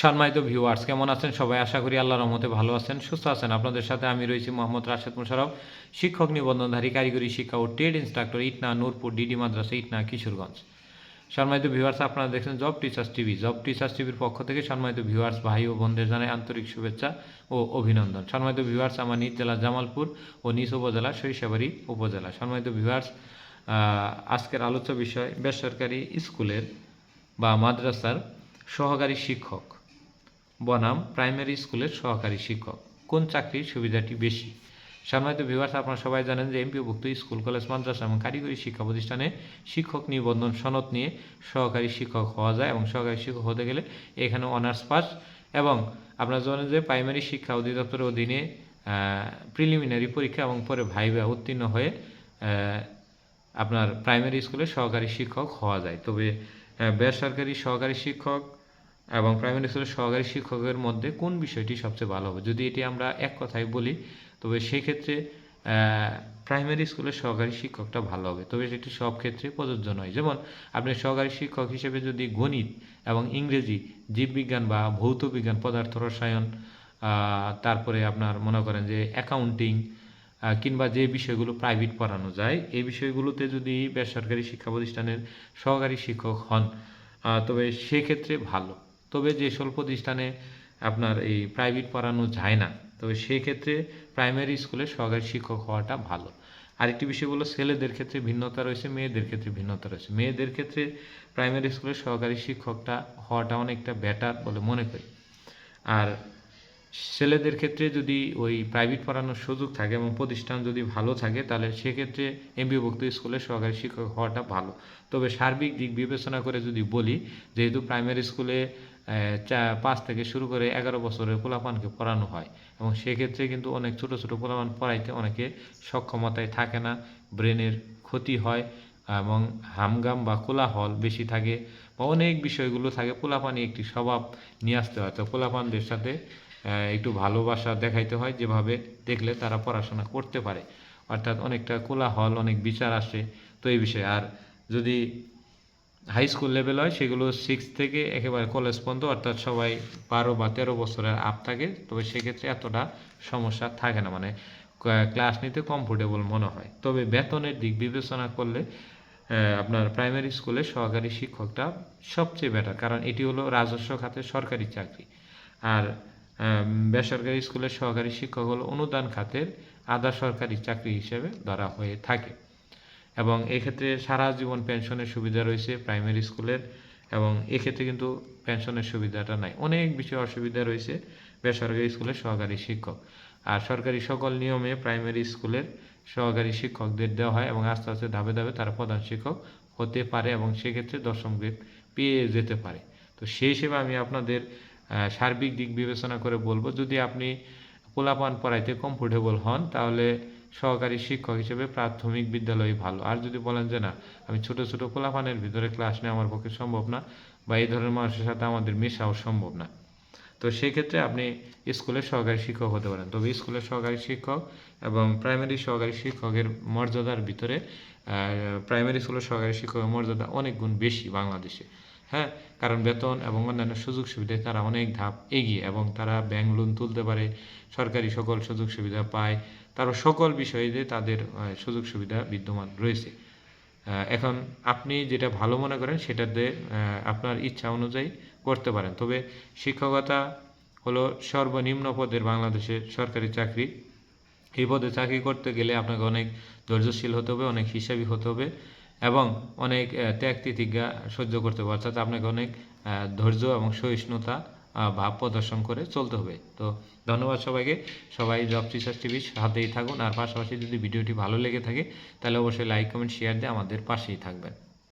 সম্মানিত ভিউয়ার্স, কেমন আছেন সবাই? আশা করি আল্লাহর রহমতে ভালো আছেন, সুস্থ আছেন। আপনাদের সাথে আমি রয়েছি মোহাম্মদ রাশেদ মোশাররফ, শিক্ষক নিবন্ধনধারী কারিগরি শিক্ষা ও trade instructor, Itna Nurpur DD মাদ্রাসা, ইটনা কিশোরগঞ্জ। সম্মানিত ভিউয়ার্স, আপনারা দেখছেন job teachers TV. Job teachers টিভির পক্ষ থেকে সম্মানিত ভিউয়ার্স ভাই ও বোনদের জানাই আন্তরিক শুভেচ্ছা ও অভিনন্দন। সম্মানিত ভিউয়ার্স, আমার নিজ জেলা জামালপুর ও নিজ উপজেলা সরিষাবাড়ি উপজেলা। সম্মানিত ভিউয়ার্স, আজকের আলোচ্য বিষয় বেসরকারি স্কুলের বা মাদ্রাসার সহকারী শিক্ষক বনাম প্রাইমারি স্কুলের সহকারী শিক্ষক, কোন চাকরির সুবিধাটি বেশি? সম্মানিত ভিউয়ার্স, আপনারা সবাই জানেন যে এমপিওভুক্ত স্কুল, কলেজ, মাদ্রাসা এবং কারিগরি শিক্ষা প্রতিষ্ঠানে শিক্ষক নিবন্ধন সনদ নিয়ে সহকারী শিক্ষক হওয়া যায় এবং সহকারী শিক্ষক হতে গেলে এখানে অনার্স পাস এবং আপনারা জানেন যে প্রাইমারি শিক্ষা অধিদপ্তরের অধীনে প্রিলিমিনারি পরীক্ষা এবং পরে ভাইভা উত্তীর্ণ হয়ে আপনার প্রাইমারি স্কুলের সহকারী শিক্ষক হওয়া যায়। তবে বেসরকারি সহকারী শিক্ষক এবং প্রাইমারি স্কুলের সহকারী শিক্ষকের মধ্যে কোন বিষয়টি সবচেয়ে ভালো হবে যদি এটি আমরা এক কথায় বলি, তবে সেক্ষেত্রে প্রাইমারি স্কুলের সহকারী শিক্ষকটা ভালো হবে। তবে সেটি সব ক্ষেত্রে প্রযোজ্য নয়। যেমন আপনি সহকারী শিক্ষক হিসেবে যদি গণিত এবং ইংরেজি, জীববিজ্ঞান বা ভৌত বিজ্ঞান, পদার্থ রসায়ন, তারপরে আপনার মনে করেন যে অ্যাকাউন্টিং কিংবা যে বিষয়গুলো প্রাইভেট পড়ানো যায় এই বিষয়গুলোতে যদি বেসরকারি শিক্ষা প্রতিষ্ঠানের সহকারী শিক্ষক হন তবে সেক্ষেত্রে ভালো। তবে যেসব প্রতিষ্ঠানে আপনার এই প্রাইভেট পড়ানো যায় না, তবে সেক্ষেত্রে প্রাইমারি স্কুলে সহকারী শিক্ষক হওয়াটা ভালো। আরেকটি বিষয় হলো ছেলেদের ক্ষেত্রে ভিন্নতা রয়েছে, মেয়েদের ক্ষেত্রে ভিন্নতা রয়েছে। মেয়েদের ক্ষেত্রে প্রাইমারি স্কুলের সহকারী শিক্ষকটা হওয়াটা অনেকটা বেটার বলে মনে করি। আর ছেলেদের ক্ষেত্রে যদি ওই প্রাইভেট পড়ানোর সুযোগ থাকে এবং প্রতিষ্ঠান যদি ভালো থাকে তাহলে সেক্ষেত্রে এমপিওভুক্ত স্কুলের সহকারী শিক্ষক হওয়াটা ভালো। তবে সার্বিক দিক বিবেচনা করে যদি বলি, যেহেতু প্রাইমারি স্কুলে 5 থেকে শুরু করে 11 বছরের পোলাপানকে পড়ানো হয় এবং সেক্ষেত্রে কিন্তু অনেক ছোটো ছোটো পোলাপান পড়াইতে অনেকে সক্ষমতায় থাকে না, ব্রেনের ক্ষতি হয় এবং হামগাম বা কোলাহল বেশি থাকে বা অনেক বিষয়গুলো থাকে। পোলাপানি একটি স্বভাব নিয়ে আসতে হয়, তো পোলাপানদের সাথে একটু ভালোবাসা দেখাইতে হয়, যেভাবে দেখলে তারা পড়াশোনা করতে পারে। অর্থাৎ অনেকটা কোলাহল, অনেক বিচার আসে তো এই বিষয়ে। আর যদি হাই স্কুল লেভেল হয় সেগুলো 6 থেকে একেবারে কলেজ পর্যন্ত, অর্থাৎ সবাই 12 বা 13 বছরের আপ থাকে, তবে সেক্ষেত্রে এতটা সমস্যা থাকে না, মানে ক্লাস নিতে কমফোর্টেবল মনে হয়। তবে বেতনের দিক বিবেচনা করলে আপনার প্রাইমারি স্কুলে সহকারী শিক্ষকটা সবচেয়ে বেটার, কারণ এটি হলো রাজস্ব খাতের সরকারি চাকরি। আর বেসরকারি স্কুলের সহকারী শিক্ষক হলো অনুদান খাতের আধা সরকারি চাকরি হিসেবে ধরা হয়ে থাকে এবং এক্ষেত্রে সারা জীবন পেনশনের সুবিধা রয়েছে প্রাইমারি স্কুলের, এবং এক্ষেত্রে কিন্তু পেনশনের সুবিধাটা নাই। অনেক বিষয় অসুবিধা রয়েছে বেসরকারি স্কুলের সহকারী শিক্ষক। আর সরকারি সকল নিয়মে প্রাইমারি স্কুলের সহকারী শিক্ষকদের দেওয়া হয় এবং আস্তে আস্তে ধাপে ধাপে তারা প্রধান শিক্ষক হতে পারে এবং সেক্ষেত্রে 10ম গ্রেড পেয়ে যেতে পারে। তো সেই হিসেবে আমি আপনাদের সার্বিক দিক বিবেচনা করে বলবো, যদি আপনি পোলাপান পড়াইতে কমফোর্টেবল হন তাহলে সহকারী শিক্ষক হিসেবে প্রাথমিক বিদ্যালয় ভালো। আর যদি বলেন যে না, আমি ছোট ছোট পোলাপানের ভিতরে ক্লাস নেওয়া আমার পক্ষে সম্ভব না বা এই ধরনের মানুষের সাথে আমাদের মেশাও সম্ভব না, তো সেক্ষেত্রে আপনি স্কুলের সহকারী শিক্ষক হতে পারেন। তবে স্কুলের সহকারী শিক্ষক এবং প্রাইমারি সহকারী শিক্ষকের মর্যাদার ভিতরে প্রাইমারি স্কুলের সহকারী শিক্ষকের মর্যাদা অনেক গুণ বেশি বাংলাদেশে। হ্যাঁ, কারণ বেতন এবং অন্যান্য সুযোগ সুবিধায় তারা অনেক ধাপ এগিয়ে এবং তারা ব্যাংক লোন তুলতে পারে, সরকারি সকল সুযোগ সুবিধা পায়, তারা সকল বিষয়ে তাদের সুযোগ সুবিধা বিদ্যমান রয়েছে। এখন আপনি যেটা ভালো মনে করেন সেটাতে আপনার ইচ্ছা অনুযায়ী করতে পারেন। তবে শিক্ষকতা হলো সর্বনিম্ন পদের বাংলাদেশের সরকারি চাকরি। এই পদে চাকরি করতে গেলে আপনাকে অনেক ধৈর্যশীল হতে হবে, অনেক হিসাবি হতে হবে এবং অনেক ত্যাগ তিতিক্ষা সহ্য করতে হবে, অর্থাৎ আপনাকে অনেক ধৈর্য এবং সহিষ্ণুতা ভাব প্রদর্শন করে চলতে হবে। তো ধন্যবাদ সবাইকে। সবাই জব টিচার্স টিভির সাথেই থাকুন, আর পাশাপাশি যদি ভিডিওটি ভালো লেগে থাকে তাহলে অবশ্যই লাইক, কমেন্ট, শেয়ার দিয়ে আমাদের পাশেই থাকবেন।